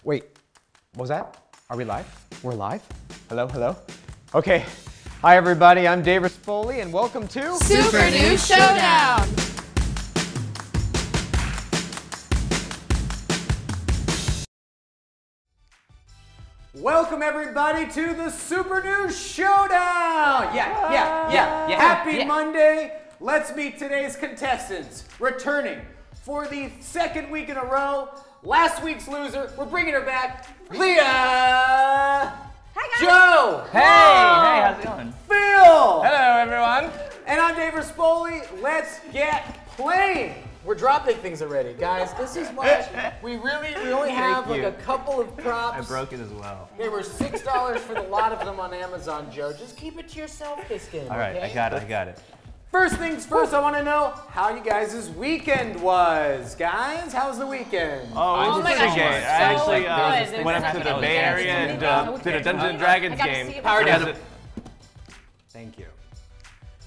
Wait, what was that? Are we live? We're live? Hello, hello? Okay. Hi, everybody. I'm Dave Rispoli, and welcome to Super New Showdown! Welcome, everybody, to the Super New Showdown! Yeah. Happy Monday. Let's meet today's contestants. Returning for the second week in a row, last week's loser, we're bringing her back, Leah! Hi, guys! Joe! Hey, how's it going? Phil! Hello, everyone. And I'm Dave Rispoli. Let's get playing. We're dropping things already, guys. This is why we only have like a couple of props. I broke it as well. They were $6 for the lot of them on Amazon, Joe. Just keep it to yourself this game, All right, okay? I got it. First things first, I want to know how you guys' weekend was. Guys, how was the weekend? Oh, my gosh, I actually good. went up to the Bay Area and did a Dungeons & Dragons game. Power down. Thank you.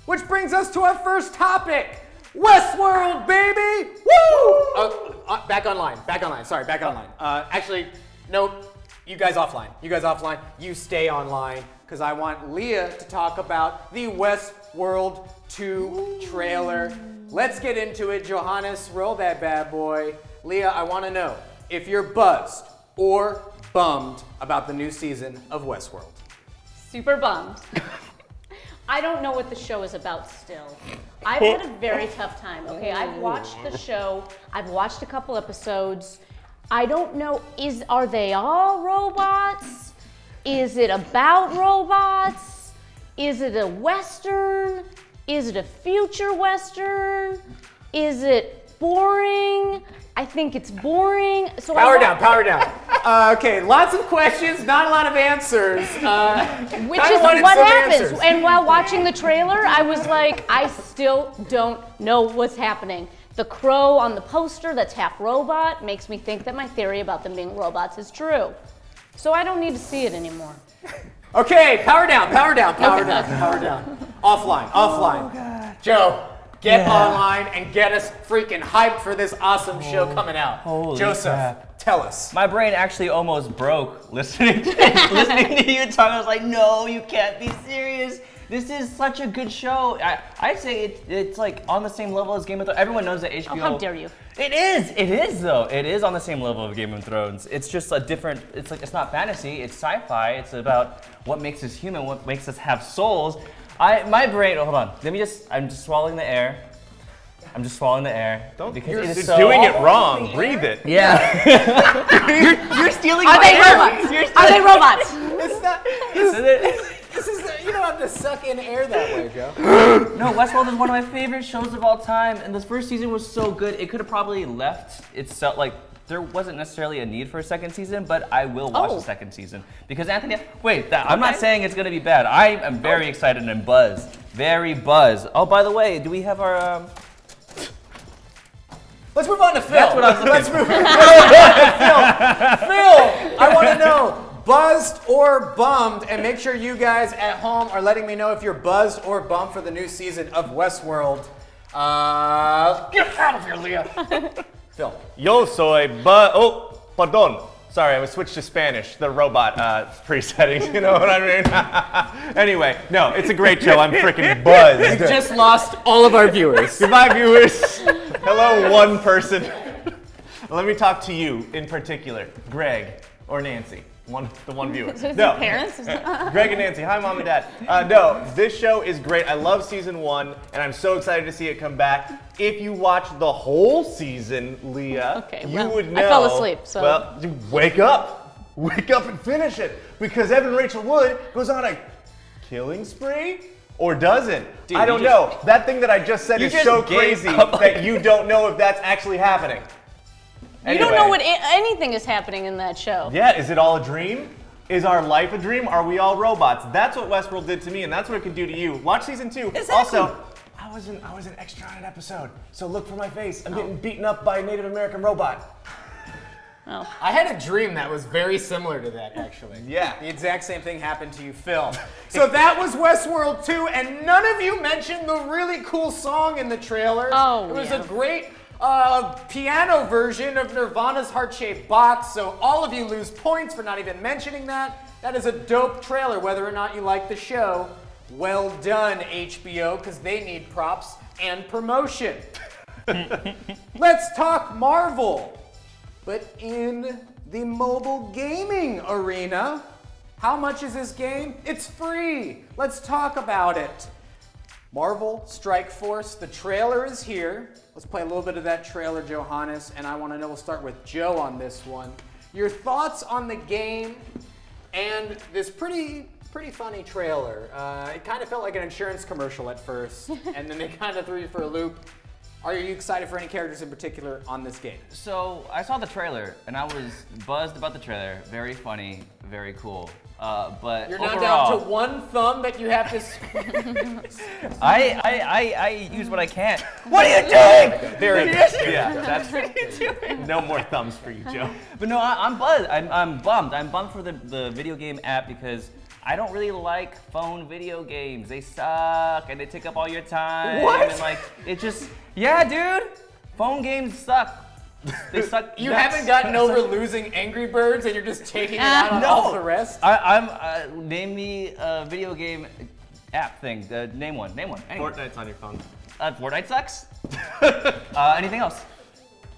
Which brings us to our first topic. Westworld, baby! Woo! Back online. Sorry, back online. Actually, no, you guys offline. You stay online, because I want Leah to talk about the Westworld 2 trailer. Let's get into it. Johannes, roll that bad boy. Leah, I want to know if you're buzzed or bummed about the new season of Westworld. Super bummed. I don't know what the show is about still. I've had a very tough time, okay? I've watched the show. I've watched a couple episodes. I don't know, are they all robots? Is it about robots? Is it a Western? Is it a future Western? Is it boring? I think it's boring. So Power down. Okay, lots of questions, not a lot of answers. Which is what happens. And while watching the trailer, I was like, I still don't know what's happening. The crow on the poster that's half robot makes me think that my theory about them being robots is true. So I don't need to see it anymore. Okay, power down. Offline. God. Joe, get online and get us freaking hyped for this awesome show coming out. Holy Joseph, crap. tell us. My brain actually almost broke listening to you talk. I was like, no, you can't be serious. This is such a good show. I'd say it's like on the same level as Game of Thrones. Everyone knows that HBO. Oh, how dare you? It is though. It is on the same level of Game of Thrones. It's just a different, it's not fantasy, it's sci-fi. It's about what makes us human, what makes us have souls. My brain, hold on. I'm just swallowing the air. You're doing it wrong. Breathe it. Yeah. you're stealing Are my they air. robots? Are they robots? It's not. This is. You don't have to suck in air that way, Joe. No, Westworld is one of my favorite shows of all time, and this first season was so good. It could have probably left itself, like, there wasn't necessarily a need for a second season, but I will watch the second season. Because Anthony, I'm not saying it's gonna be bad. I am very excited and buzzed. Very buzzed. Oh, by the way, do we have our, Let's move on to Phil. That's what I was looking Let's move on to Phil. Phil, I want to know, buzzed or bummed? And make sure you guys at home are letting me know if you're buzzed or bummed for the new season of Westworld. Get out of here, Leah. Phil. Yo soy pardon. Sorry, I was switched to Spanish, the robot presetting, you know what I mean? Anyway, no, it's a great show. I'm freaking buzzed. We've just lost all of our viewers. Goodbye, viewers. Hello, one person. Let me talk to you in particular, Greg or Nancy. The one viewer. No. Parents? Greg and Nancy. Hi, Mom and Dad. No, this show is great. I love season 1, and I'm so excited to see it come back. If you watch the whole season, Leah, you would know. I fell asleep, so. Well, wake up. Wake up and finish it. Because Evan Rachel Wood goes on a killing spree or doesn't. Dude, I don't know. That thing that I just said is so crazy that you don't know if that's actually happening. You don't know what anything is happening in that show. Yeah, is it all a dream? Is our life a dream? Are we all robots? That's what Westworld did to me, and that's what it can do to you. Watch season 2. Exactly. Also, I was an extra on an episode, so look for my face. I'm getting beaten up by a Native American robot. Oh. I had a dream that was very similar to that, actually. Yeah. The exact same thing happened to you, Phil. So that was Westworld 2, and none of you mentioned the really cool song in the trailer. Oh, It was yeah. a great piano version of Nirvana's heart-shaped box, so all of you lose points for not even mentioning that. That is a dope trailer, whether or not you like the show. Well done, HBO, because they need props and promotion. Let's talk Marvel, but in the mobile gaming arena. How much is this game? It's free. Let's talk about it. Marvel Strike Force, the trailer is here. Let's play a little bit of that trailer, Johannes, and I want to know, we'll start with Joe on this one. Your thoughts on the game and this pretty funny trailer. It kind of felt like an insurance commercial at first, and then they kind of threw you for a loop. Are you excited for any characters in particular on this game? So I saw the trailer and I was buzzed about the trailer. Very funny, very cool. But you're not overall, down to one thumb that you have to. I use what I can. What are you doing? Very good. Yeah, that's no more thumbs for you, Joe. But no, I'm buzzed. I'm bummed. I'm bummed for the video game app because I don't really like phone video games. They suck and they take up all your time. What? And like it just, yeah, dude. Phone games suck. They suck. You nuts. haven't gotten over losing Angry Birds and you're just taking it out on all the rest? Name me a video game app thing. Name one. Anyway. Fortnite's on your phone. Fortnite sucks. Anything else?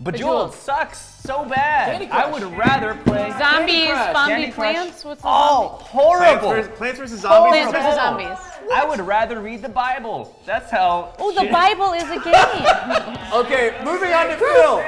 Bejeweled sucks so bad. I would rather play Zombies, Candy zombie Crush. plants. What's the Horrible. Plants vs. Zombies. Plants vs. Zombies. I would rather read the Bible. That's how. Oh, the Bible is a game. Okay, moving on to Phil.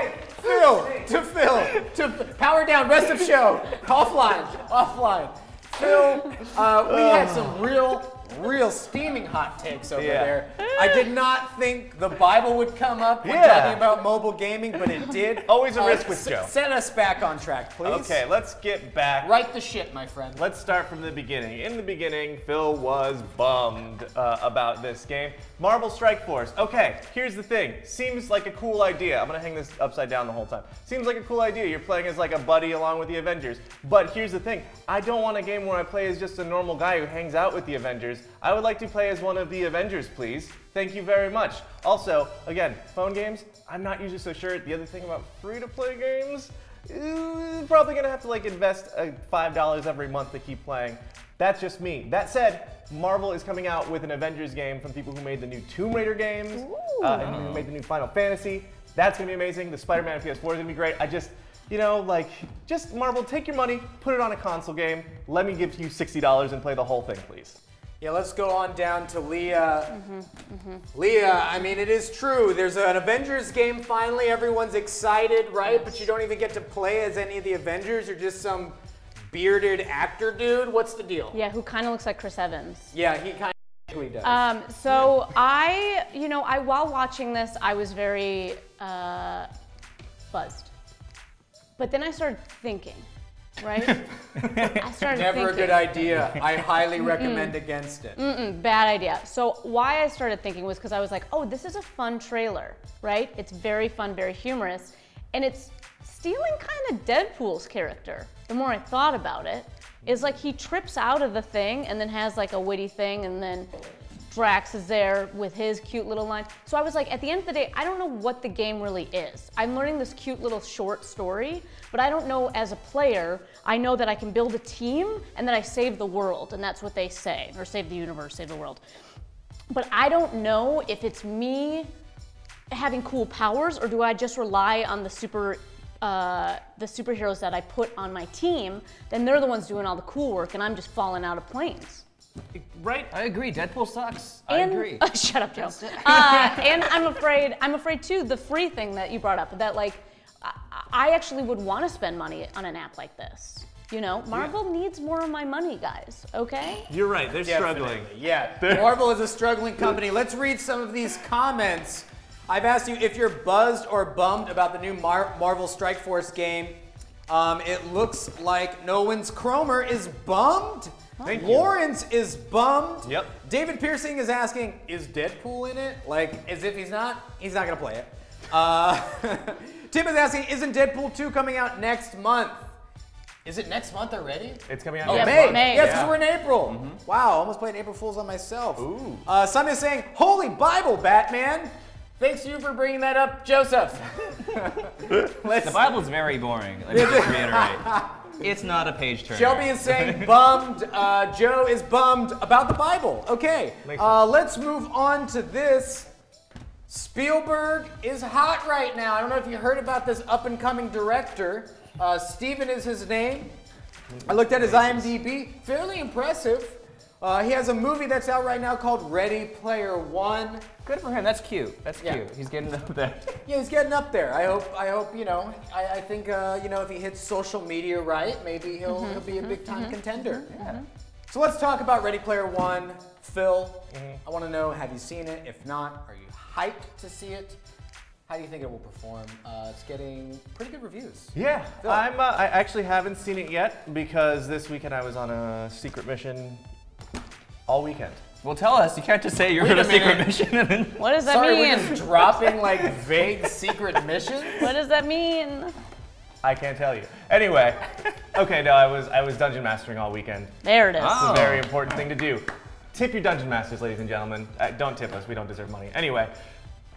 To power down, rest of show. Offline. Phil, we had some real steaming hot takes over there. I did not think the Bible would come up when talking about mobile gaming, but it did. Always a risk with Joe. Set us back on track, please. Okay, let's get back. Right the shit, my friend. Let's start from the beginning. In the beginning, Phil was bummed about this game. Marvel Strike Force. Okay, here's the thing. Seems like a cool idea. I'm gonna hang this upside down the whole time. Seems like a cool idea. You're playing as like a buddy along with the Avengers. But here's the thing. I don't want a game where I play as just a normal guy who hangs out with the Avengers. I would like to play as one of the Avengers, please. Thank you very much. Also, again, phone games, I'm not usually so sure. The other thing about free-to-play games, probably gonna have to like invest $5 every month to keep playing. That's just me. That said, Marvel is coming out with an Avengers game from people who made the new Tomb Raider games, and who made the new Final Fantasy. That's gonna be amazing. The Spider-Man on PS4 is gonna be great. Just Marvel, take your money, put it on a console game. Let me give you $60 and play the whole thing, please. Yeah, let's go on down to Leah. Leah, I mean, it is true. There's an Avengers game finally. Everyone's excited, right? Yes. But you don't even get to play as any of the Avengers. You're just some bearded actor dude. What's the deal? Yeah, who kind of looks like Chris Evans. Yeah, he kind of does. So while watching this, I was very buzzed. But then I started thinking. Right? I started Never thinking. a good idea. I highly recommend against it. Bad idea. So why I started thinking was because I was like, oh, this is a fun trailer, right? It's very fun, very humorous, and it's stealing kind of Deadpool's character. The more I thought about it, is like he trips out of the thing and then has like a witty thing, and then Drax is there with his cute little line. So I was like, at the end of the day, I don't know what the game really is. I'm learning this cute little short story, but I don't know as a player. I know that I can build a team and that I save the world, and that's what they say, or save the universe, save the world. But I don't know if it's me having cool powers, or do I just rely on the superheroes that I put on my team, then they're the ones doing all the cool work, and I'm just falling out of planes. Right, I agree. Deadpool sucks. I agree. Shut up, Joe. And I'm afraid too, the free thing that you brought up, that like, I actually would want to spend money on an app like this. You know, Marvel needs more of my money, guys, okay? You're right, they're struggling. Yeah, Marvel is a struggling company. Let's read some of these comments. I've asked you if you're buzzed or bummed about the new Marvel Strike Force game. It looks like No One's Cromer is bummed. Thank you. Lawrence is bummed. Yep. David Piercing is asking, is Deadpool in it? Like, as if he's not gonna play it. Tim is asking, isn't Deadpool 2 coming out next month? Is it next month already? It's coming out Oh, next May. May. Yes, because we're in April. Wow, almost played April Fools on myself. Ooh. Some is saying, holy Bible, Batman. Thanks to you for bringing that up, Joseph. The Bible's very boring. Let me just reiterate. It's not a page turner. Shelby is saying bummed. Joe is bummed about the Bible. Okay, let's move on to this. Spielberg is hot right now. I don't know if you heard about this up-and-coming director. Steven is his name. I looked at his IMDb. Fairly impressive. He has a movie that's out right now called Ready Player One. Good for him. That's cute. That's cute. He's getting up there. Yeah, he's getting up there. I hope. You know. I think. You know, if he hits social media right, maybe he'll be a big time contender. Yeah. So let's talk about Ready Player One. Phil, I want to know: have you seen it? If not, are you hyped to see it? How do you think it will perform? It's getting pretty good reviews. Yeah, I actually haven't seen it yet because this weekend I was on a secret mission all weekend. Well, tell us. You can't just say you're on a secret mission and then... What does that Sorry, mean? we're just dropping like vague secret missions? What does that mean? I can't tell you. Anyway, okay, no, I was dungeon mastering all weekend. There it is. It's a very important thing to do. Tip your dungeon masters, ladies and gentlemen. Don't tip us. We don't deserve money. Anyway.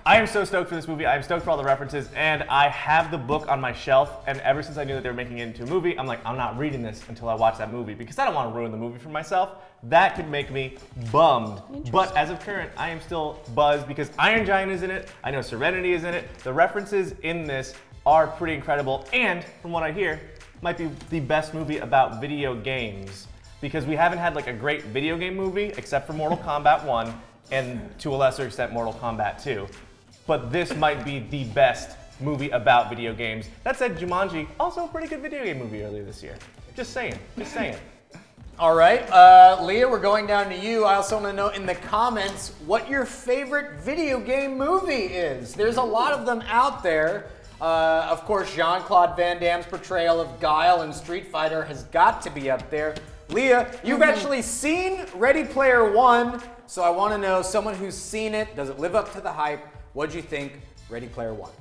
I am so stoked for this movie. I am stoked for all the references, and I have the book on my shelf, and ever since I knew that they were making it into a movie, I'm like, I'm not reading this until I watch that movie, because I don't want to ruin the movie for myself. That could make me bummed. But as of current, I am still buzzed, because Iron Giant is in it, I know Serenity is in it, the references in this are pretty incredible, and from what I hear, might be the best movie about video games, because we haven't had like a great video game movie, except for Mortal Kombat 1, and to a lesser extent, Mortal Kombat 2. But this might be the best movie about video games. That said, Jumanji, also a pretty good video game movie earlier this year. Just saying, just saying. All right, Leah, we're going down to you. I also want to know in the comments what your favorite video game movie is. There's a lot of them out there. Of course, Jean-Claude Van Damme's portrayal of Guile in Street Fighter has got to be up there. Leah, you've actually seen Ready Player One, so I want to know, someone who's seen it, does it live up to the hype? What'd you think, Ready Player One?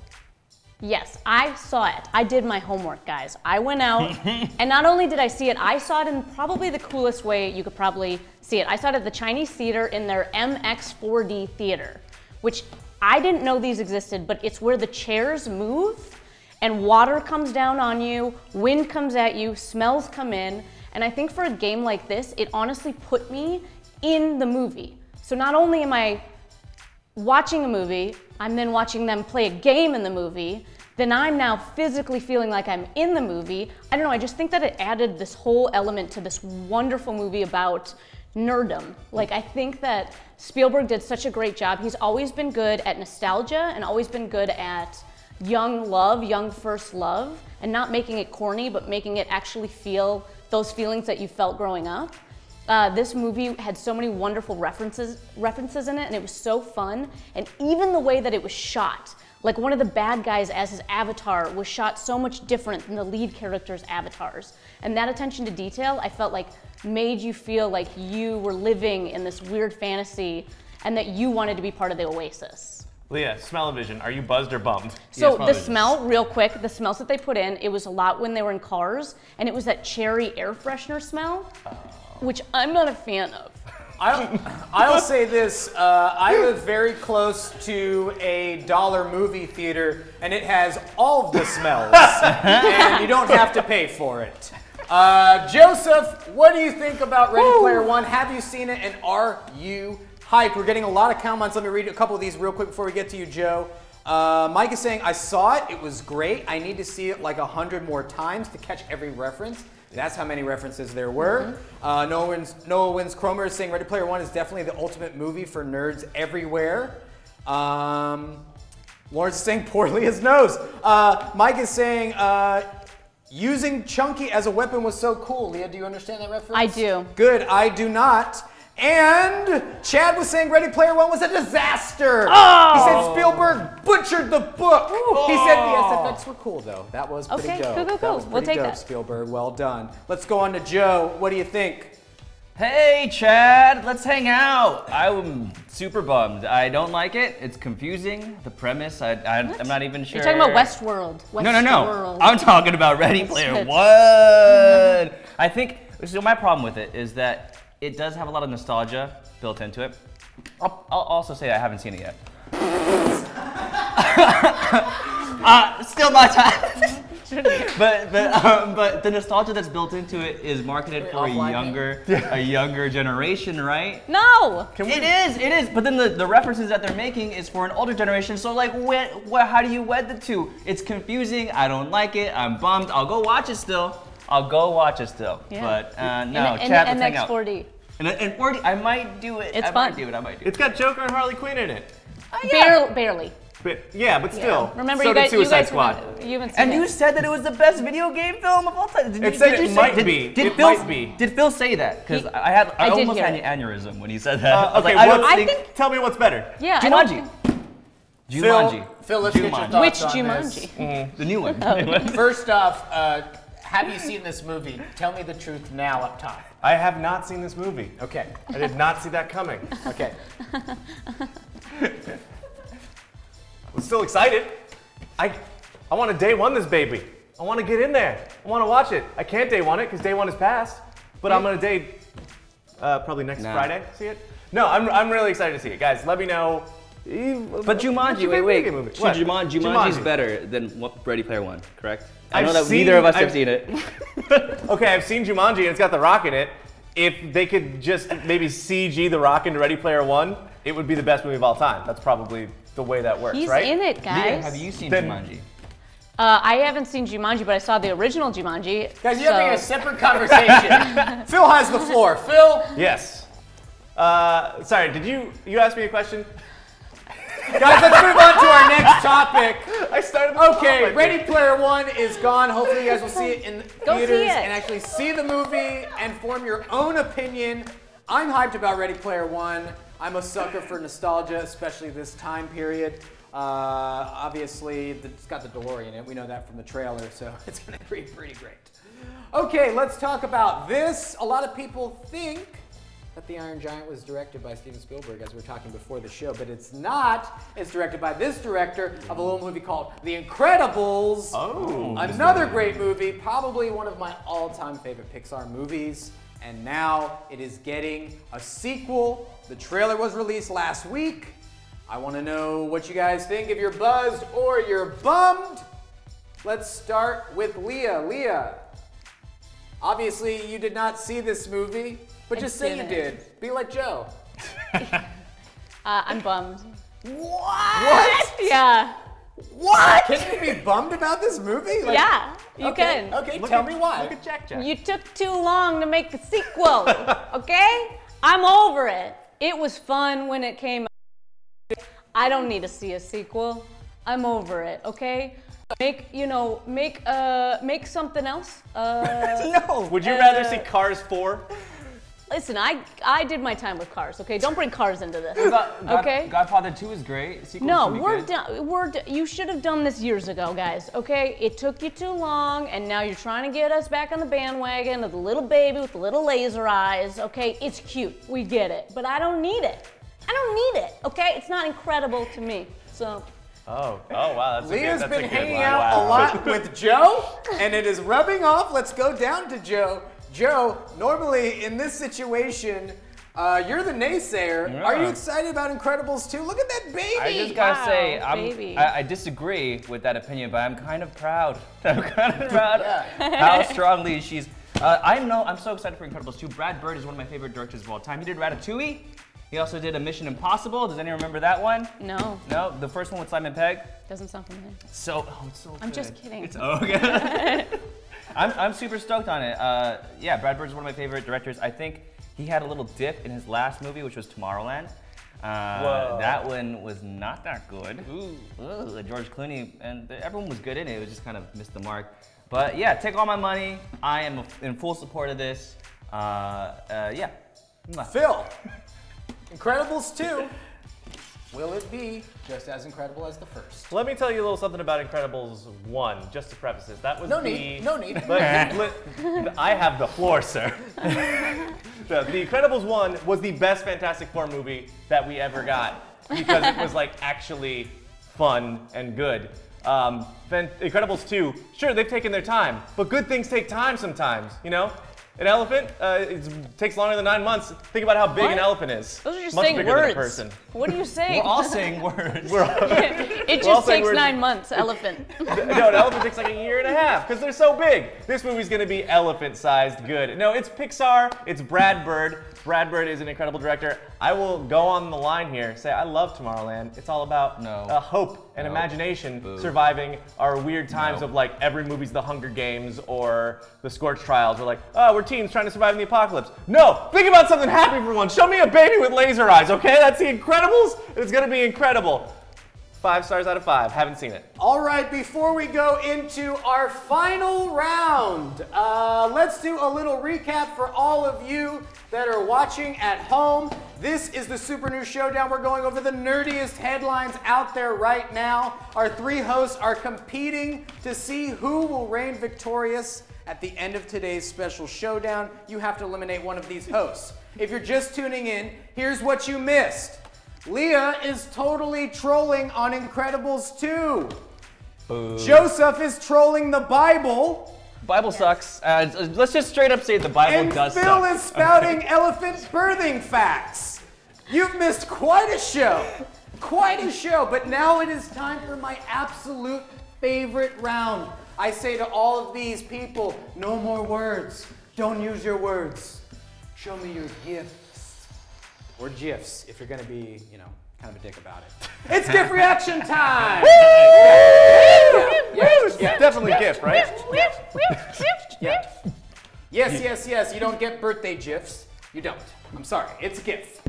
Yes, I saw it. I did my homework, guys. I went out, and not only did I see it, I saw it in probably the coolest way you could probably see it. I saw it at the Chinese theater in their MX4D theater, which I didn't know these existed, but it's where the chairs move, and water comes down on you, wind comes at you, smells come in, and I think for a game like this, it honestly put me in the movie. So not only am I watching a movie, I'm then watching them play a game in the movie, then I'm now physically feeling like I'm in the movie. I don't know, I just think that it added this whole element to this wonderful movie about nerdom. Like, I think that Spielberg did such a great job. He's always been good at nostalgia and always been good at young love, young first love, and not making it corny, but making it actually feel those feelings that you felt growing up. This movie had so many wonderful references in it, and it was so fun. And even the way that it was shot, like one of the bad guys as his avatar was shot so much different than the lead character's avatars. And that attention to detail, I felt like made you feel like you were living in this weird fantasy and that you wanted to be part of the oasis. Leah, smell-o-vision, are you buzzed or bummed? So the smell, real quick, the smells that they put in, it was a lot when they were in cars, and it was that cherry air freshener smell. Which I'm not a fan of. I'll say this, I live very close to a dollar movie theater, and it has all of the smells, and you don't have to pay for it. Joseph, what do you think about Ready Player One? Have you seen it, and are you hyped? We're getting a lot of comments. Let me read a couple of these real quick before we get to you, Joe. Mike is saying, I saw it, it was great. I need to see it like 100 more times to catch every reference. That's how many references there were. Noah Wins Cromer is saying Ready Player One is definitely the ultimate movie for nerds everywhere. Lawrence is saying poorly his nose. Mike is saying using Chunky as a weapon was so cool. Leah, do you understand that reference? I do. Good, I do not. And Chad was saying Ready Player One was a disaster. Oh! He said Spielberg butchered the book. Ooh. He said the SFX were cool though. That was pretty dope. Okay, cool. That was We'll take dope, that. Spielberg. Well done. Let's go on to Joe. What do you think? Hey, Chad, let's hang out. I'm super bummed. I don't like it. It's confusing. The premise, I'm not even sure. You're talking about Westworld. No. I'm talking about Ready Player One. I think, so my problem with it is that it does have a lot of nostalgia built into it. I'll also say I haven't seen it yet. Still my time. but the nostalgia that's built into it is marketed for a younger generation, right? No. It is. But then the references that they're making is for an older generation. So like, how do you wed the two? It's confusing. I don't like it. I'm bummed. I'll go watch it still. Yeah. But no, chat. And MX4D. And 4D, I might do it. It's I fun. might do it. It's got Joker and Harley Quinn in it. Barely. But still. Remember, so you did guys, Suicide Squad. You haven't seen And it. you said that it was the best video game film of all time. It said it might be. It might be. Did Phil say that? Because I almost had an aneurysm when he said that. Okay, tell me what's better. Yeah. Jumanji. Phil, let's get your thoughts Which on Jumanji? this. The new one. First off, have you seen this movie? Tell me the truth now up top. I have not seen this movie. Okay. I did not see that coming. Okay. I'm still excited. I want to day one this baby. I want to get in there. I want to watch it. I can't day one it because day one is past. But I'm going to day probably next Friday see it. No, I'm really excited to see it. Guys, let me know. But Jumanji, wait. So Jumanji's better than Ready Player One, correct? I know that neither of us have seen it. Okay, I've seen Jumanji and it's got The Rock in it. If they could just maybe CG The Rock into Ready Player One, it would be the best movie of all time. That's probably the way that works, right? He's in it, guys. Leah, have you seen Jumanji? I haven't seen Jumanji, but I saw the original Jumanji. Guys, you're having a separate conversation. Phil has the floor. Phil? Yes. Sorry, did you ask me a question? Guys, let's move on to our next topic. I started. Okay, Ready Player One is gone. Hopefully, you guys will see it in theaters and actually see the movie and form your own opinion. I'm hyped about Ready Player One. I'm a sucker for nostalgia, especially this time period. Obviously, it's got the DeLorean in it. We know that from the trailer, so it's going to be pretty great. Okay, let's talk about this. A lot of people think that The Iron Giant was directed by Steven Spielberg, as we were talking before the show, but it's not. It's directed by this director of a little movie called The Incredibles. Oh. Another great movie, probably one of my all-time favorite Pixar movies. And now it is getting a sequel. The trailer was released last week. I want to know what you guys think, if you're buzzed or you're bummed. Let's start with Leah. Leah, obviously you did not see this movie. But just say you did. Be like Joe. I'm bummed. What? Yeah. What? Can you be bummed about this movie? Like, yeah, you can. Okay, tell me why. Look at Jack. You took too long to make the sequel, okay? I'm over it. It was fun when it came out. I don't need to see a sequel. I'm over it, okay? Make something else. No. Would you rather see Cars 4? Listen, I did my time with Cars, okay? Don't bring Cars into this, okay? Godfather 2 is great. Sequels No, should be we're good. done. You should have done this years ago, guys, okay? It took you too long, and now you're trying to get us back on the bandwagon of the little baby with the little laser eyes, okay? It's cute, we get it, but I don't need it. I don't need it, okay? It's not incredible to me, so. Oh wow, that's Leah's a good been hanging one. out a lot with Joe, and it is rubbing off. Let's go down to Joe. Joe, normally in this situation, you're the naysayer. Yeah. Are you excited about Incredibles 2? Look at that baby! I just gotta say, baby. I disagree with that opinion, but I'm kind of proud. I'm kind of proud how strongly she's. I'm so excited for Incredibles 2. Brad Bird is one of my favorite directors of all time. He did Ratatouille. He also did a Mission Impossible. Does anyone remember that one? No. No, the first one with Simon Pegg. Doesn't sound familiar. It's so good. I'm just kidding. It's okay. I'm super stoked on it. Yeah, Brad Bird is one of my favorite directors. I think he had a little dip in his last movie, which was Tomorrowland. That one was not that good. George Clooney, and everyone was good in it. It was just kind of missed the mark. But yeah, take all my money. I am in full support of this. Yeah. Phil, Incredibles 2. Will it be just as incredible as the first? Let me tell you a little something about Incredibles 1, just to preface this. That was No need. But I have the floor, sir. The Incredibles 1 was the best Fantastic Four movie that we ever got because it was like actually fun and good. Incredibles 2, sure, they've taken their time, but good things take time sometimes, you know? An elephant takes longer than 9 months. Think about how big an elephant is. Those are just Much saying bigger than a words. person. What are you saying? We're all saying words. It just takes 9 months, elephant. No, an elephant takes like a year and a half because they're so big. This movie's gonna be elephant-sized good. No, it's Pixar. It's Brad Bird. Brad Bird is an incredible director. I will go on the line here, say I love Tomorrowland. It's all about hope and imagination surviving our weird times of like every movie's The Hunger Games or The Scorched Trials. We're like, oh, we're teens trying to survive in the apocalypse. No, think about something happy for once. Show me a baby with laser eyes, okay? That's The Incredibles. It's gonna be incredible. 5 stars out of 5. Haven't seen it. All right, before we go into our final round, let's do a little recap for all of you that are watching at home. This is the Super News Showdown. We're going over the nerdiest headlines out there right now. Our 3 hosts are competing to see who will reign victorious at the end of today's special showdown. You have to eliminate one of these hosts. If you're just tuning in, here's what you missed. Leah is totally trolling on Incredibles 2. Boo. Joseph is trolling the Bible. Bible sucks. Let's just straight up say the Bible does suck. And Phil is spouting elephant birthing facts. You've missed quite a show. Quite a show. But now it is time for my absolute favorite round. I say to all of these people, no more words. Don't use your words. Show me your gifts. Or GIFs, if you're gonna be, you know, kind of a dick about it. It's GIF reaction time! Yeah, definitely GIF, right? Yeah. Yes. You don't get birthday GIFs. You don't. I'm sorry. It's a GIF.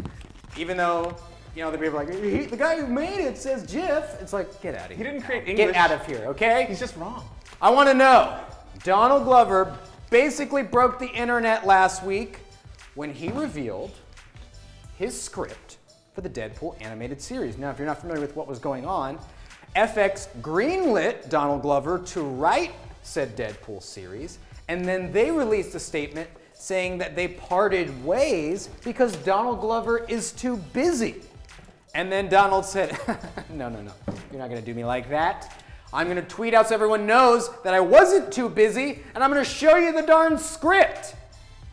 Even though, you know, the people are like, the guy who made it says GIF. It's like, get out of here. He didn't create English. Get out of here, okay? He's just wrong. I want to know, Donald Glover basically broke the internet last week when he revealed his script for the Deadpool animated series. Now, if you're not familiar with what was going on, FX greenlit Donald Glover to write said Deadpool series, and then they released a statement saying that they parted ways because Donald Glover is too busy. And then Donald said, no, you're not gonna do me like that. I'm gonna tweet out so everyone knows that I wasn't too busy, and I'm gonna show you the darn script.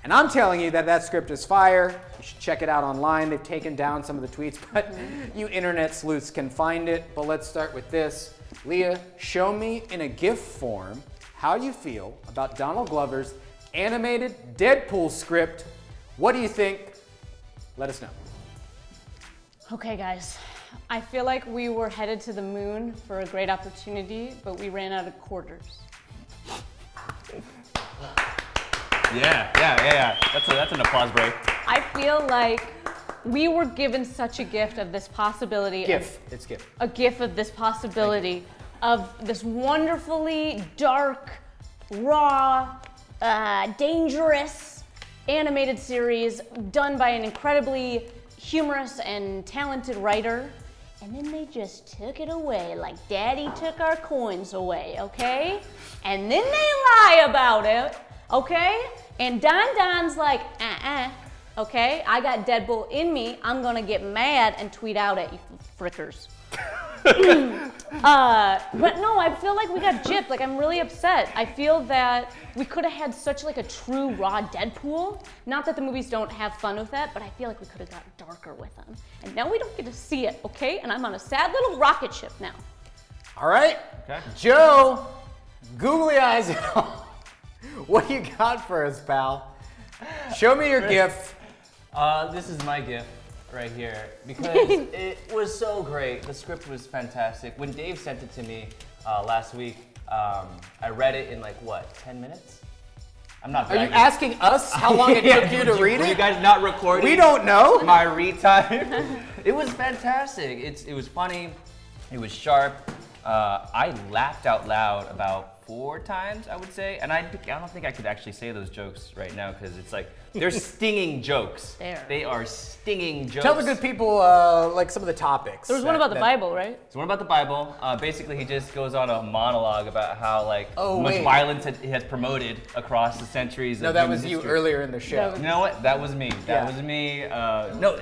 And I'm telling you that that script is fire. You should check it out online. They've taken down some of the tweets, but you internet sleuths can find it. But let's start with this. Leah, show me in a GIF form how you feel about Donald Glover's animated Deadpool script. What do you think? Let us know. Okay, guys. I feel like we were headed to the moon for a great opportunity, but we ran out of quarters. Yeah. That's an applause break. I feel like we were given such a gift of this possibility. It's GIF. A gift of this possibility of this wonderfully dark, raw, dangerous animated series done by an incredibly humorous and talented writer. And then they just took it away like Daddy took our coins away, okay? And then they lie about it, okay? And Don's like, okay? I got Deadpool in me. I'm gonna get mad and tweet out at you frickers. But no, I feel like we got gypped. Like, I'm really upset. I feel that we could have had such like a true raw Deadpool. Not that the movies don't have fun with that, but I feel like we could have got darker with them. And now we don't get to see it, okay? And I'm on a sad little rocket ship now. All right. Okay. Joe, googly eyes and all. What do you got for us, pal? Show me your GIF. This is my GIF right here because it was so great. The script was fantastic. When Dave sent it to me last week, I read it in like, what, 10 minutes? I'm not bragging. Are you asking us how long it took you to read it? Were you guys not recording? We don't know. My read time. It was fantastic. It was funny. It was sharp. I laughed out loud about 4 times, I would say, and I don't think I could actually say those jokes right now because it's like they're stinging jokes. They are stinging jokes. Tell the good people like some of the topics. There was one about the Bible, right? There's one about the Bible. Basically, he just goes on a monologue about how much violence it has promoted across the centuries. No, that was you earlier in the show. You know what? That was me. That was me. No.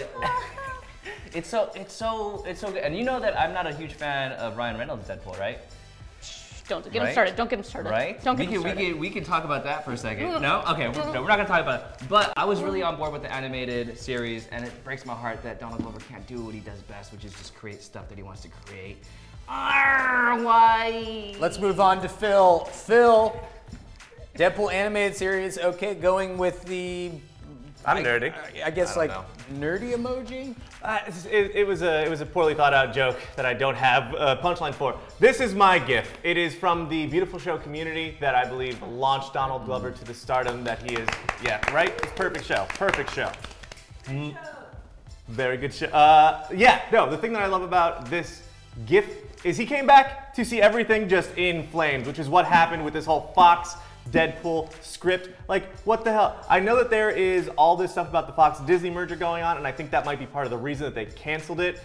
It's so good. And you know that I'm not a huge fan of Ryan Reynolds' Deadpool, right? Don't get him started. Don't get him started. Right? Don't get him started. We can talk about that for a second. No? Okay, we're not going to talk about it. But I was really on board with the animated series, and it breaks my heart that Donald Glover can't do what he does best, which is just create stuff that he wants to create. Why? Let's move on to Phil. Phil, Deadpool animated series. Okay, going with the. I'm nerdy. I guess nerdy emoji. It was a poorly thought out joke that I don't have a punchline for. This is my gift. It is from the beautiful show Community that I believe launched Donald Glover to the stardom that he is. Yeah, right? It's perfect show. Perfect show. Very good show. Yeah, no, the thing that I love about this gift is he came back to see everything just in flames, which is what happened with this whole Fox Deadpool script. Like, what the hell? I know that there is all this stuff about the Fox-Disney merger going on, and I think that might be part of the reason that they canceled it,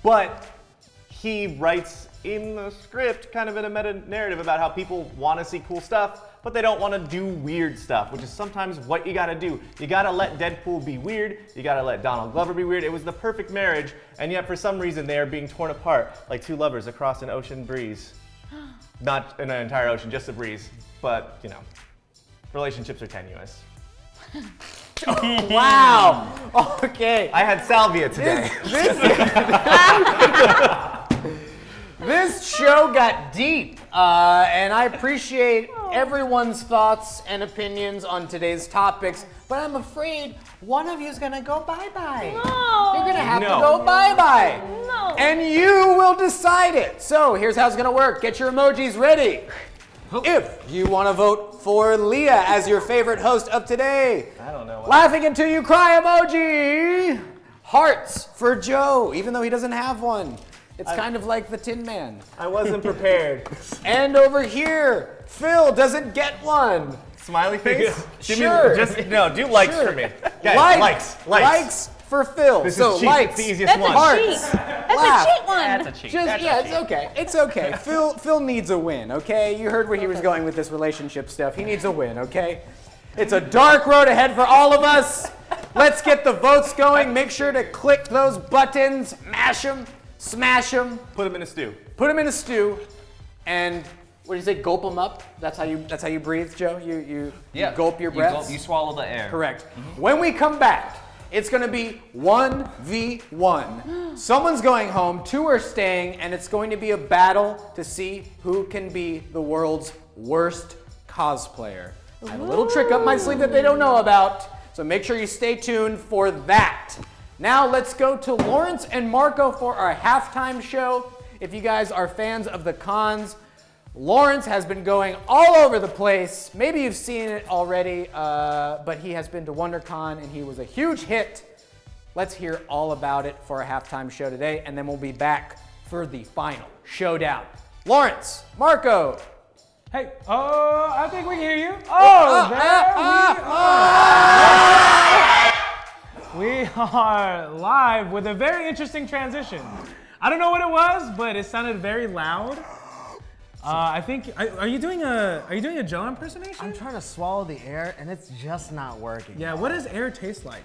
but he writes in the script kind of in a meta-narrative about how people want to see cool stuff, but they don't want to do weird stuff, which is sometimes what you gotta do. You gotta let Deadpool be weird, you gotta let Donald Glover be weird. It was the perfect marriage, and yet for some reason they are being torn apart like two lovers across an ocean breeze. Not an entire ocean, just a breeze, but you know, relationships are tenuous. Wow, okay. I had salvia today. This show got deep, and I appreciate everyone's thoughts and opinions on today's topics, but I'm afraid one of you is gonna go bye-bye. No. You're gonna have to go bye-bye. No. And you will decide it. So here's how it's gonna work. Get your emojis ready. If you wanna vote for Leah as your favorite host of today, I don't know. laughing until you cry emoji. Hearts for Joe, even though he doesn't have one. It's kind of like the Tin Man. I wasn't prepared. And over here, Phil doesn't get one. Smiley face? Sure. Do likes for me. Guys, likes. Likes for Phil. This so is cheap. likes. It's the easiest one. Hearts. That's a cheat one. That's a cheat. It's okay. It's okay. Phil needs a win, okay? You heard where he was going with this relationship stuff. He needs a win, okay? It's a dark road ahead for all of us. Let's get the votes going. Make sure to click those buttons, mash them, smash them. Put them in a stew. Put them in a stew, and what do you say? Gulp them up. That's how you breathe, Joe. You gulp your breath. You swallow the air. Correct. When we come back, it's going to be 1v1. Someone's going home, two are staying, and it's going to be a battle to see who can be the world's worst cosplayer. I have a little trick up my sleeve that they don't know about, so make sure you stay tuned for that. Now let's go to Lawrence and Marco for our halftime show. If you guys are fans of the cons, Lawrence has been going all over the place. Maybe you've seen it already, but he has been to WonderCon and he was a huge hit. Let's hear all about it for our halftime show today, and then we'll be back for the final showdown. Lawrence, Marco. Hey, I think we can hear you. We are live with a very interesting transition. I don't know what it was, but it sounded very loud. I think, are you doing a Joe impersonation? I'm trying to swallow the air and it's just not working. Yeah, what does air taste like?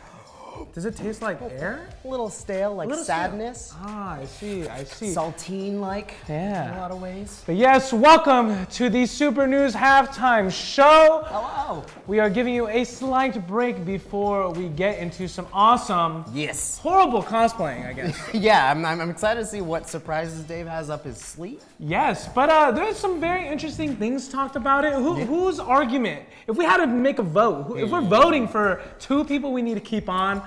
Does it taste like air? A little stale, like sadness. Ah, I see. Saltine-like in a lot of ways. But yes, welcome to the Super News Halftime Show. Hello. We are giving you a slight break before we get into some awesome, horrible cosplaying, I guess. Yeah, I'm excited to see what surprises Dave has up his sleeve. Yes, but there's some very interesting things talked about it. Whose argument? If we had to make a vote, if we're voting for two people we need to keep on,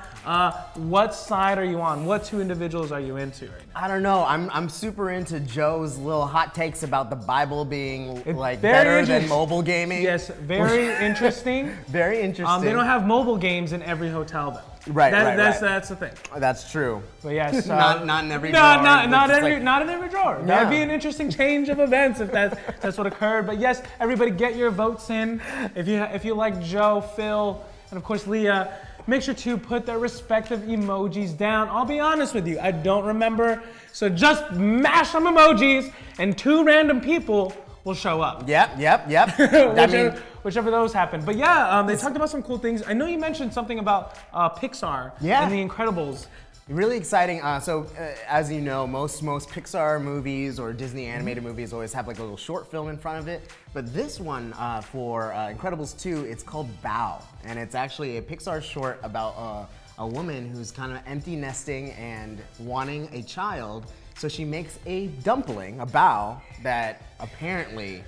what side are you on? What two individuals are you into right now? I don't know. I'm super into Joe's little hot takes about the Bible being like very better than mobile gaming. Yes, very interesting. Very interesting. They don't have mobile games in every hotel though. Right, That's the thing. That's true. But yes, not in every drawer. Not in every drawer. That'd be an interesting change of events if that's what occurred. But yes, everybody get your votes in. If you like Joe, Phil, and of course Leah, make sure to put their respective emojis down. I'll be honest with you, I don't remember. So just mash some emojis and two random people will show up. Yep. Whichever those happen. But yeah, they talked about some cool things. I know you mentioned something about Pixar and The Incredibles. Really exciting. As you know, most Pixar movies or Disney animated movies always have like a little short film in front of it. But this one for Incredibles 2, it's called Bao, and it's actually a Pixar short about a woman who's kind of empty nesting and wanting a child. So she makes a dumpling, a bao, that apparently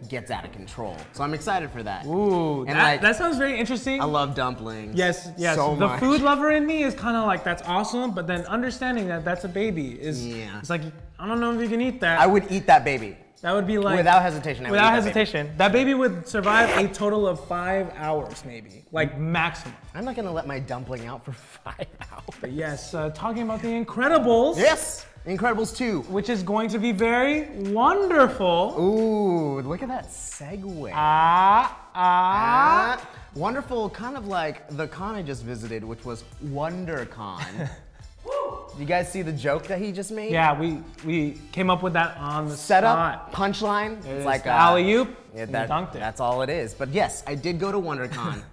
gets out of control. So I'm excited for that. Ooh, and that sounds very interesting. I love dumplings. Yes. So the much. food lover in me is kind of like, that's awesome, but then understanding that that's a baby is, it's like, I don't know if you can eat that. I would eat that baby. That would be like without hesitation. Without hesitation, that baby would survive a total of 5 hours, maybe, like maximum. I'm not gonna let my dumpling out for 5 hours. But yes, talking about the Incredibles. Yes. Incredibles 2. Which is going to be very wonderful. Ooh, look at that segue. Wonderful, kind of like the con I just visited, which was WonderCon. You guys see the joke that he just made? Yeah, we came up with that on the setup, punchline. It's like alley-oop, dunked it. That's all it is. But yes, I did go to WonderCon.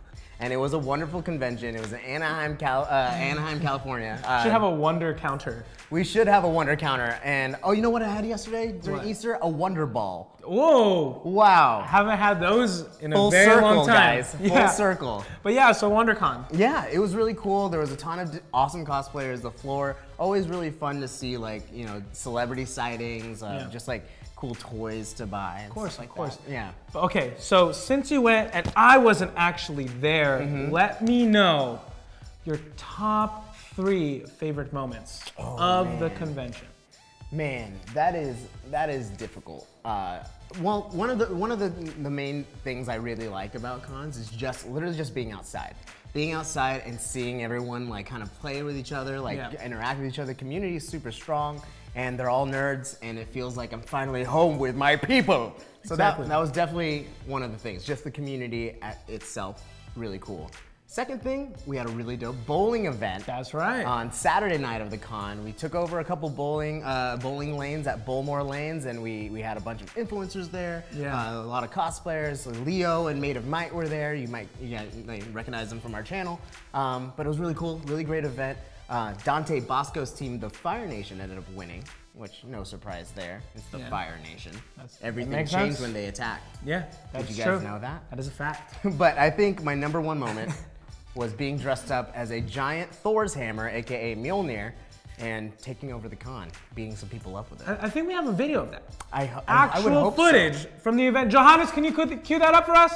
And it was a wonderful convention. It was in Anaheim, California. Should have a wonder counter. We should have a wonder counter. And oh, you know what I had yesterday during Easter? A Wonder Ball. Whoa! Wow. Haven't had those in Full a very circle, long time. Guys. Full circle. But yeah, so WonderCon. Yeah, it was really cool. There was a ton of awesome cosplayers. The floor, always really fun to see, like, you know, celebrity sightings, just like cool toys to buy. Of course. Yeah. Okay, so since you went and I wasn't actually there, let me know your top 3 favorite moments of the convention. Man, that is difficult. Well, one of the main things I really like about cons is literally just being outside. Being outside and seeing everyone like kind of play with each other, like interact with each other. The community is super strong, and they're all nerds, and it feels like I'm finally home with my people. So that was definitely one of the things. Just the community itself, really cool. Second thing, we had a really dope bowling event. That's right. On Saturday night of the con, we took over a couple bowling lanes at Bullmore Lanes, and we had a bunch of influencers there. Yeah. A lot of cosplayers. Leo and Made of Might were there. You might recognize them from our channel. But it was really cool, really great event. Dante Bosco's team, the Fire Nation, ended up winning, which no surprise there. It's the Fire Nation. Everything changed when they attacked. Yeah, that's Did you guys know that? That is a fact. But I think my number one moment was being dressed up as a giant Thor's hammer, aka Mjolnir, and taking over the con, beating some people up with it. I think we have a video of that. I would Actual hope footage so. from the event. Johannes, can you cue that up for us?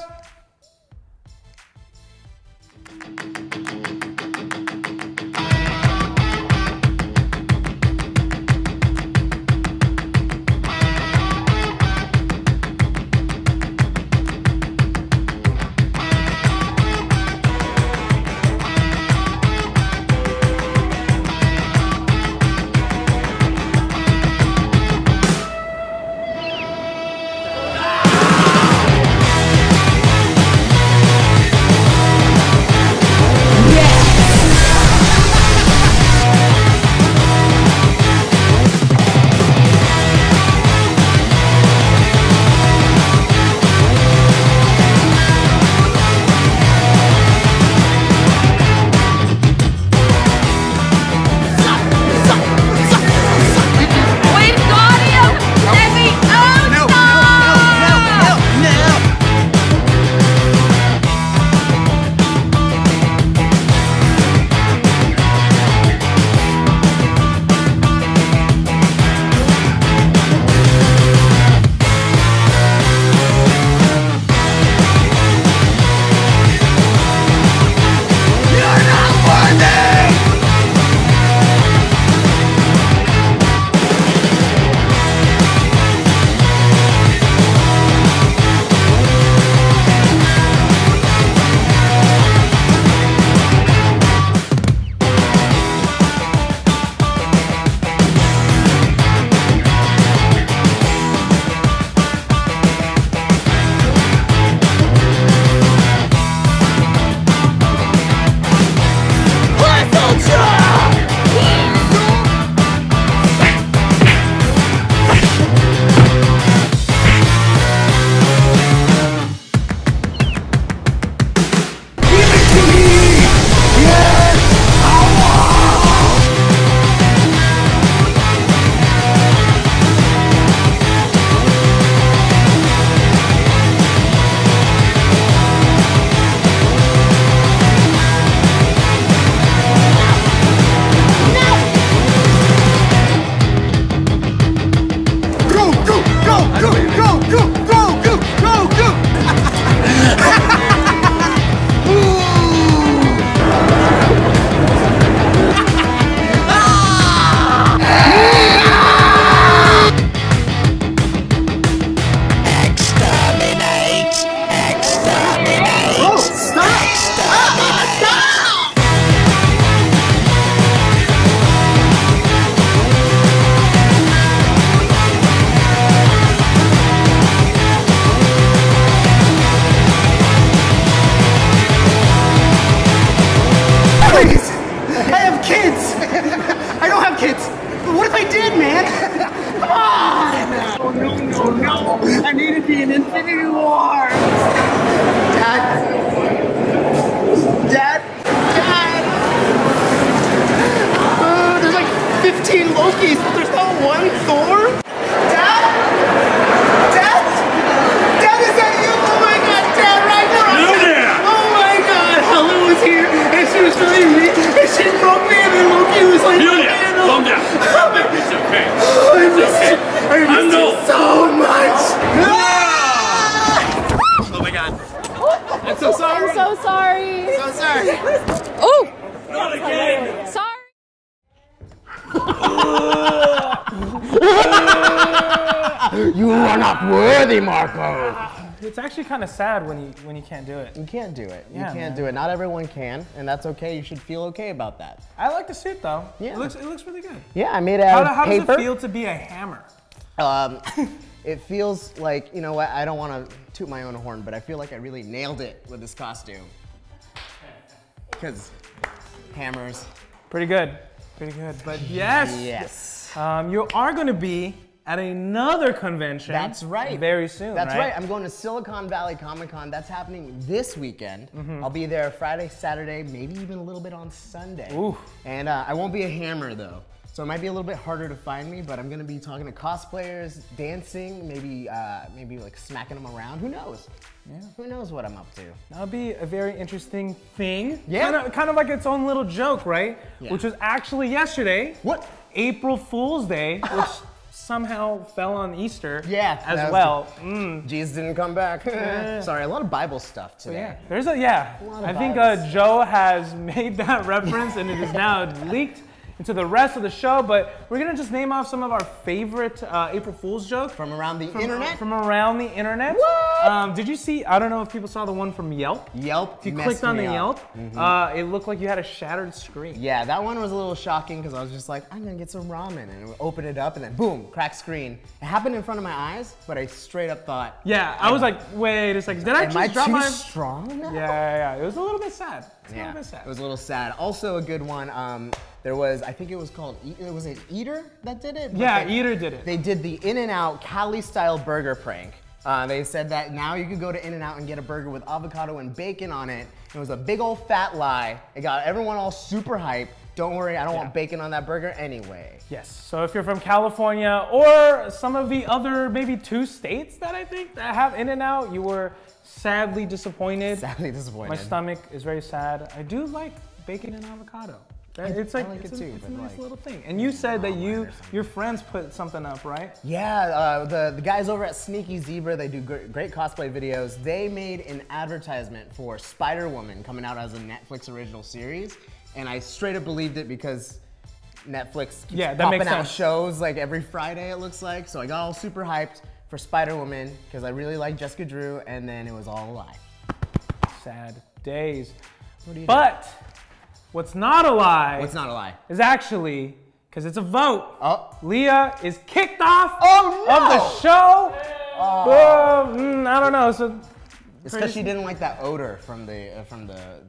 you are! Dad! Dad! Dad! There's like 15 Lokis, but there's not one Thor? Dad? Dad? Dad, is that you? Oh my god, Dad, right now! Oh my god, Helen was here, and she was telling me, and she broke me, and then Loki was like, Julia, calm down. It's okay. I missed you so much! Oh my god. I'm so sorry! I'm so sorry. So sorry! Oh! Not again. Sorry. You are not worthy, Marco! It's actually kind of sad when you can't do it. You can't do it. Yeah, You can't man. do it. Not everyone can, and that's okay. You should feel okay about that. I like the suit though. Yeah. It looks really good. Yeah, I made it out How of does paper. it feel to be a hammer? It feels like, you know what, I don't want to toot my own horn, but I feel like I really nailed it with this costume. Because hammers. Pretty good. But yes, Yes. you are going to be at another convention. That's right. Very soon. That's right. I'm going to Silicon Valley Comic Con. That's happening this weekend. I'll be there Friday, Saturday, maybe even a little bit on Sunday. Ooh. And I won't be a hammer though. So it might be a little bit harder to find me, but I'm gonna be talking to cosplayers, dancing, maybe like smacking them around. Who knows? Yeah. Who knows what I'm up to? That'll be a very interesting thing. Yeah. Kind of like its own little joke, right? Yeah. Which was actually yesterday. What? April Fool's Day, which somehow fell on Easter. Yeah, As that was well. Jesus didn't come back. Sorry, a lot of Bible stuff today. There's lot I of think Bibles. Joe has made that reference and it is now leaked into the rest of the show, but we're gonna just name off some of our favorite April Fool's jokes. From around the internet? From around the internet. What? Did you see, I don't know if people saw the one from Yelp. Yelp If you messed clicked on the me Yelp, up. it looked like you had a shattered screen. Yeah, that one was a little shocking because I was just like, I'm gonna get some ramen, and open it up, and then boom, cracked screen. It happened in front of my eyes, but I straight up thought, Yeah, I was like, wait a second, did I am I just drop too my... strong now? Yeah, it was a little bit sad. Yeah, it was a little sad. Also a good one, there was, I think it was called, was it Eater that did it? Yeah, Eater did it. They did the In-N-Out Cali-style burger prank. They said that now you could go to In-N-Out and get a burger with avocado and bacon on it. It was a big old fat lie. It got everyone all super hyped. Don't worry, I don't want bacon on that burger anyway. Yes, so if you're from California or some of the other maybe 2 states that I think that have In-N-Out, you were sadly disappointed. Sadly disappointed. My stomach is very sad. I do like bacon and avocado. It's like, I like it too, it's a but nice like- little thing. And you said that your friends put something up, right? Yeah, the guys over at Sneaky Zebra, they do great cosplay videos. They made an advertisement for Spider-Woman coming out as a Netflix original series, and I straight up believed it because Netflix keeps That popping makes out sense. shows like every Friday, it looks like. So I got all super hyped for Spider-Woman because I really like Jessica Drew, and then it was all a lie. Sad days. What do you do? But what's not a lie What's not a lie? is actually, because it's a vote, Oh. Leah is kicked off Oh, no! of the show. I don't know. So It's because she didn't like that odor from the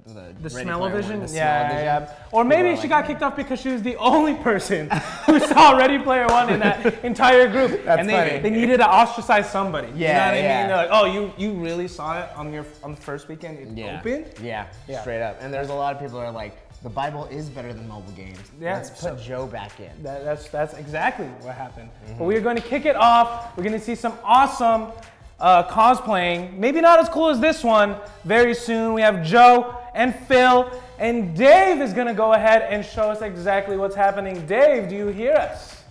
the Ready smell-o-vision? Player One, the Yeah. smell-o-vision. Or maybe People she are got like, kicked off because she was the only person who saw Ready Player One in that entire group. That's and funny. they needed to ostracize somebody. You know Yeah, what I yeah. mean? They're like, oh, you really saw it on the first weekend it opened? Yeah, straight up. And there's a lot of people that are like, the Bible is better than mobile games. Yeah, Let's put Joe back in. That's exactly what happened. But we are going to kick it off. We're going to see some awesome cosplaying. Maybe not as cool as this one. Very soon we have Joe and Phil, and Dave is going to go ahead and show us exactly what's happening. Dave, do you hear us?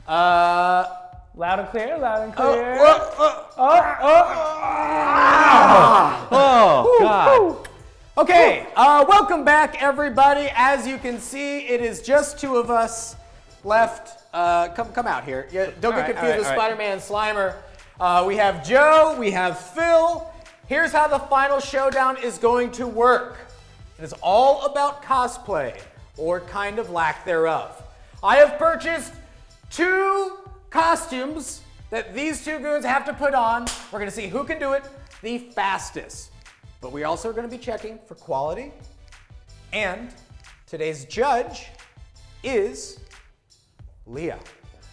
Loud and clear, loud and clear. Oh, God. Okay, welcome back, everybody. As you can see, it is just 2 of us left. Come out here. Yeah, don't get confused with Spider-Man Slimer. We have Joe, we have Phil. Here's how the final showdown is going to work. It is all about cosplay, or kind of lack thereof. I have purchased 2 costumes that these 2 goons have to put on. We're gonna see who can do it the fastest. But we also are going to be checking for quality. And today's judge is Leah.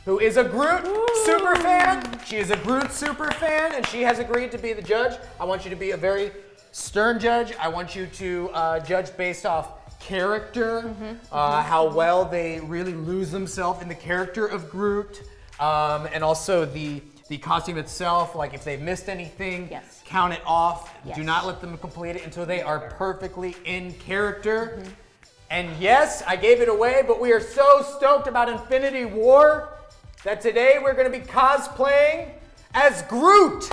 who is a Groot super fan. She is a Groot super fan, and she has agreed to be the judge. I want you to be a very stern judge. I want you to judge based off character, how well they really lose themselves in the character of Groot, and also the costume itself. Like if they've missed anything, count it off. Do not let them complete it until they are perfectly in character. And yes, I gave it away, but we are so stoked about Infinity War that today we're going to be cosplaying as Groot.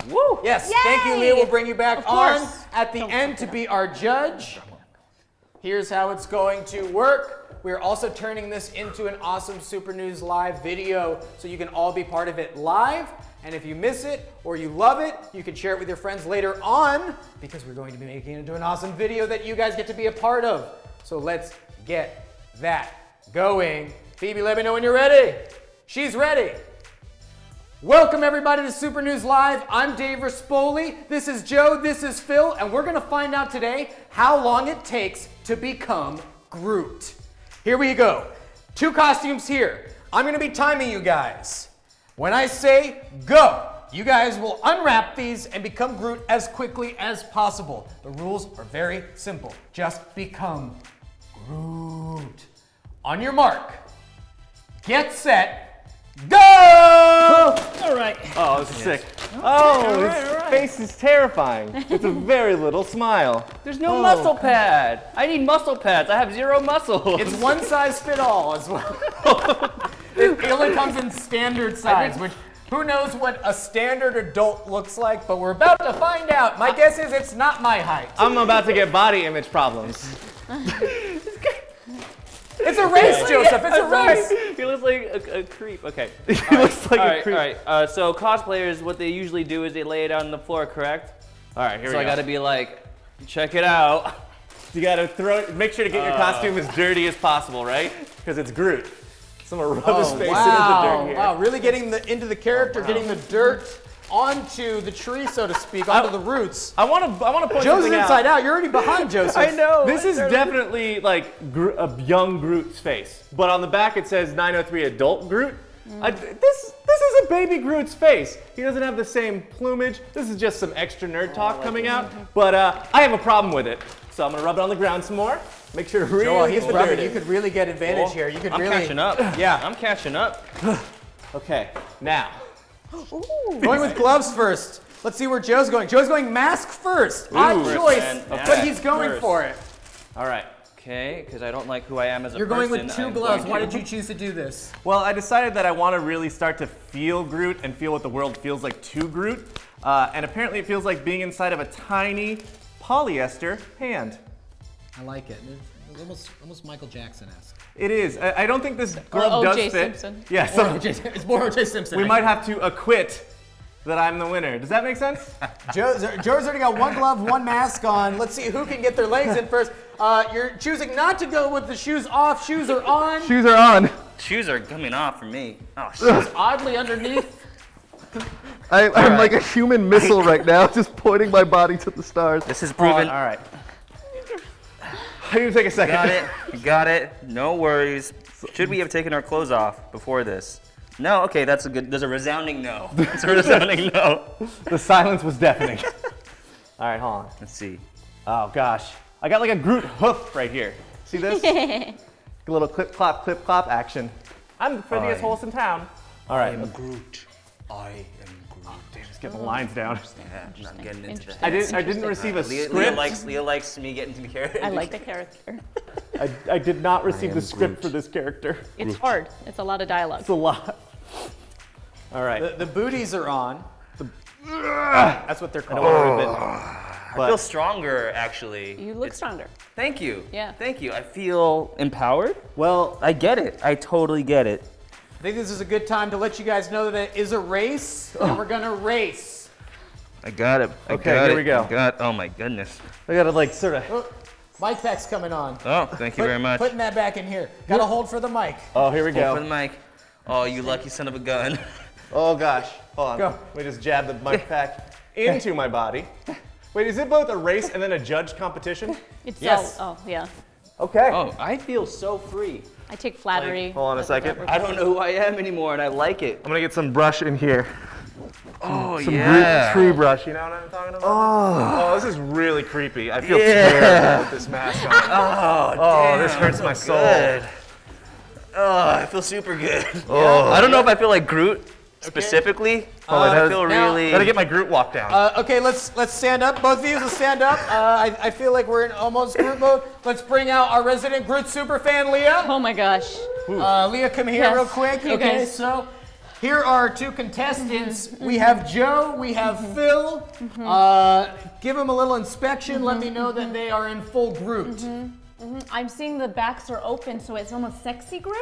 Woo! Yes, Yay! thank you, Leah. We'll bring you back on course. at the end to be our judge. Here's how it's going to work. We're also turning this into an awesome Super News Live video so you can all be part of it live. And if you miss it or you love it, you can share it with your friends later on because we're going to be making it into an awesome video that you guys get to be a part of. So let's get that going. Phoebe, let me know when you're ready. She's ready. Welcome everybody to Super News Live. I'm Dave Rispoli. This is Joe, this is Phil, and we're gonna find out today how long it takes to become Groot. Here we go. 2 costumes here. I'm gonna be timing you guys. When I say go, you guys will unwrap these and become Groot as quickly as possible. The rules are very simple. Just become Groot. On your mark, get set, go! All right. Oh, this is sick. Oh, his face is terrifying. It's a very little smile. There's no muscle pad. I need muscle pads. I have 0 muscles. It's one size fit all as well. It only comes in standard size, which who knows what a standard adult looks like, but we're about to find out. My guess is it's not my height. I'm about to get body image problems. It's a race, Joseph. It's a race. He looks like a creep. Okay. He looks like a creep. All right. So cosplayers, what they usually do is they lay it out on the floor, correct? All right, here we go. So I gotta be like, check it out. You gotta make sure to get your costume as dirty as possible, right? Because it's Groot. So I'm gonna rub his face into the dirt here. Wow, really getting into the character, getting the dirt onto the tree, so to speak, onto the roots. I want to point Joseph's something out. inside out. You're already behind Joseph. I know. This is definitely like a young Groot's face, but on the back it says 903 adult Groot. This is a baby Groot's face. He doesn't have the same plumage. This is just some extra nerd talk coming out, but I have a problem with it. So I'm gonna rub it on the ground some more. Make sure to really get the dirt in. You could really get advantage here. You could I'm catching up. Yeah, I'm catching up. Okay, now. Going with gloves first. Let's see where Joe's going. Joe's going mask first. Odd choice, but he's going for it. All right. Okay, because I don't like who I am as a person. You're going with 2 gloves. Why did you you choose to do this? Well, I decided that I want to really start to feel Groot and feel what the world feels like to Groot. And apparently it feels like being inside of a tiny polyester hand. I like it. It's almost Michael Jackson-esque. It is. I don't think this glove does fit. Simpson. Yeah, It's more O.J. Simpson. We might have to acquit that I'm the winner. Does that make sense? Joe's already got 1 glove, 1 mask on. Let's see who can get their legs in first. You're choosing not to go with the shoes off. Shoes are on. Shoes are on. Shoes are coming off for me. Oh, shoes Oddly underneath. I'm like a human missile right now, just pointing my body to the stars. This is proven. All right. I need to take a second. Got it. Got it. No worries. Should we have taken our clothes off before this? No? Okay, that's a good. There's a resounding no. It's a resounding no. The silence was deafening. All right, hold on. Let's see. Oh, gosh. I got like a Groot hoof right here. See this? A little clip, clop action. I'm the prettiest horse in town. All right. I am Groot. I am Groot. Damn, just get the lines down. Yeah, I'm not getting into that. I didn't receive a script. Leah likes me getting into the character. I like the character. I did not receive the script for this character. It's hard. It's a lot of dialogue. It's a lot. All right. The booties are on. That's what they're called. I feel stronger, actually. You look stronger. Thank you. Yeah. Thank you. I feel empowered. Well, I get it. I totally get it. I think this is a good time to let you guys know that it is a race, and we're gonna race. I got it. Okay, here we go. Oh my goodness. I gotta like sort of. Mic pack's coming on. Oh, thank you very much. Putting that back in here. Gotta hold for the mic. Oh, here we Hold for go. the mic. Oh, you lucky son of a gun. Oh gosh. Hold on. Go. Let me just jab the mic pack into my body. Wait, is it both a race and then a judge competition? It's Yes. oh yeah. Okay. Oh, I feel so free. I take flattery. Hold on a second. I don't know who I am anymore, and I like it. I'm gonna get some brush in here. Oh, Some yeah. tree brush, you know what I'm talking about? Oh, this is really creepy. I feel terrible with this mask on. Damn, this hurts my soul. Good. Oh, I feel super good. Oh. I don't know if I feel like Groot specifically. I feel really. Gotta get my Groot walk down. Okay, let's stand up. Both of you, let's stand up. I feel like we're in almost Groot mode. Let's bring out our resident Groot superfan, Leah. Oh my gosh. Leah, come here real quick. Okay, so here are our two contestants. We have Joe, we have Phil. Give them a little inspection. Let me know that they are in full Groot. I'm seeing the backs are open, so it's almost sexy Groot.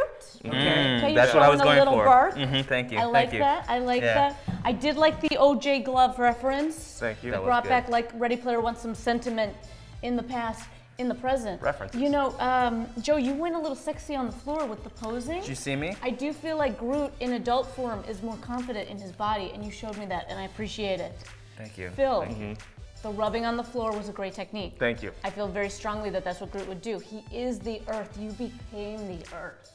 Okay, that's what I was going for. Bark. Thank you. I like that. I like that. I did like the OJ glove reference. Thank you. It brought back like Ready Player One some sentiment in the past, in the present. References. You know, Joe, you went a little sexy on the floor with the posing. Did you see me? I do feel like Groot in adult form is more confident in his body, and you showed me that, and I appreciate it. Thank you. Phil, the rubbing on the floor was a great technique. Thank you. I feel very strongly that that's what Groot would do. He is the earth. You became the earth.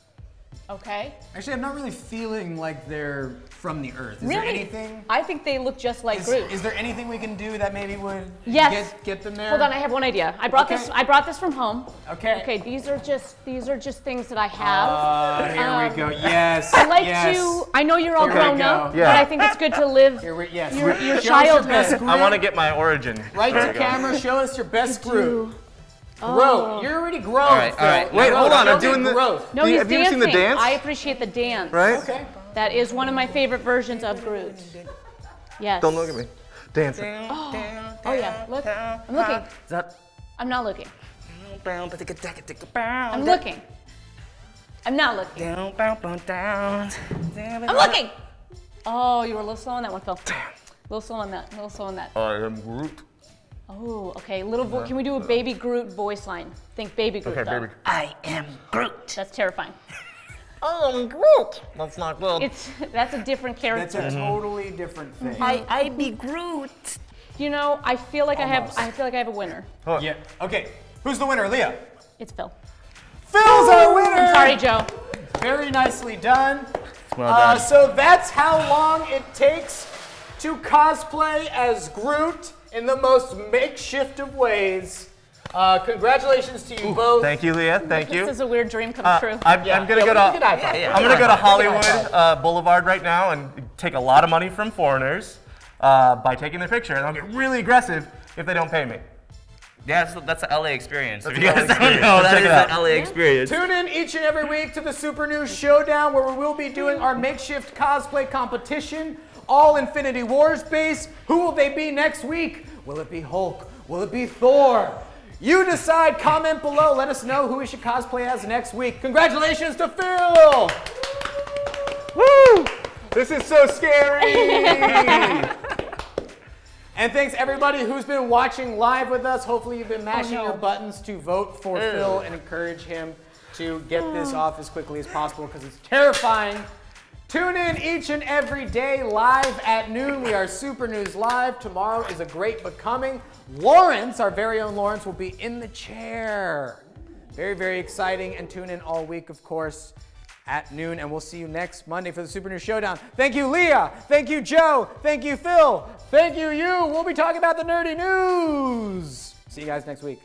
Okay? Actually, I'm not really feeling like they're from the Earth. Is there anything? I think they look just like Groot. Is there anything we can do that maybe would get them there? Hold on, I have one idea. I brought this. I brought this from home. Okay. Okay. These are just things that I have. Here we go. Yes. I like to. I know you're all grown up, but I think it's good to live your childhood. I want to get my origin. Right to camera. Show us your best Groot. Growth. You're already grown. All right. Wait, hold on. I'm doing the growth. No, he's have you ever seen the dance? I appreciate the dance. Right? Okay. That is one of my favorite versions of Groot. Yes. Don't look at me. Dancing. Oh yeah. Look. I'm looking. Is that? I'm not looking. I'm I'm looking. I'm not looking. I'm looking. Oh, you were a little slow on that one, Phil. A little slow on that. A little slow on that. I am Groot. Oh, okay. Little voice. Can we do a baby Groot voice line? Think baby Groot. Okay, though. baby. I am Groot. That's terrifying. I'm Groot. That's not good. That's a different character. That's a totally different thing. I be Groot. You know, I feel like I have a winner. Yeah. Okay. Who's the winner, Leah? It's Phil. Phil's our winner. I'm sorry, Joe. Very nicely done. Well done. So that's how long it takes to cosplay as Groot in the most makeshift of ways. Congratulations to you both. Thank you, Leah. Thank you. This is a weird dream come true. I'm gonna go to Hollywood Boulevard right now and take a lot of money from foreigners by taking their picture, and I'll get really aggressive if they don't pay me. Yeah, that's the LA experience. That's if you guys LA don't know, that Check is it out. the LA experience. Tune in each and every week to the Super News Showdown, where we will be doing our makeshift cosplay competition, all Infinity Wars based. Who will they be next week? Will it be Hulk? Will it be Thor? You decide. Comment below. Let us know who we should cosplay as next week. Congratulations to Phil! Woo! This is so scary! And thanks everybody who's been watching live with us. Hopefully you've been mashing your buttons to vote for Phil and encourage him to get this off as quickly as possible, because it's terrifying. Tune in each and every day live at noon. We are Super News Live. Tomorrow is A Great Becoming. Lawrence, our very own Lawrence, will be in the chair. Very, very exciting. And tune in all week, of course, at noon. And we'll see you next Monday for the Super News Showdown. Thank you, Leah. Thank you, Joe. Thank you, Phil. Thank you, you. We'll be talking about the nerdy news. See you guys next week.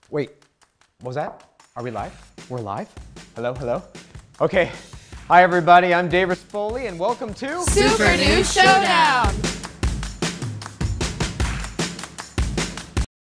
Wait, what was that? Are we live? We're live? Hello, hello? Okay. Hi, everybody. I'm Dave Rispoli, and welcome to Super News Showdown!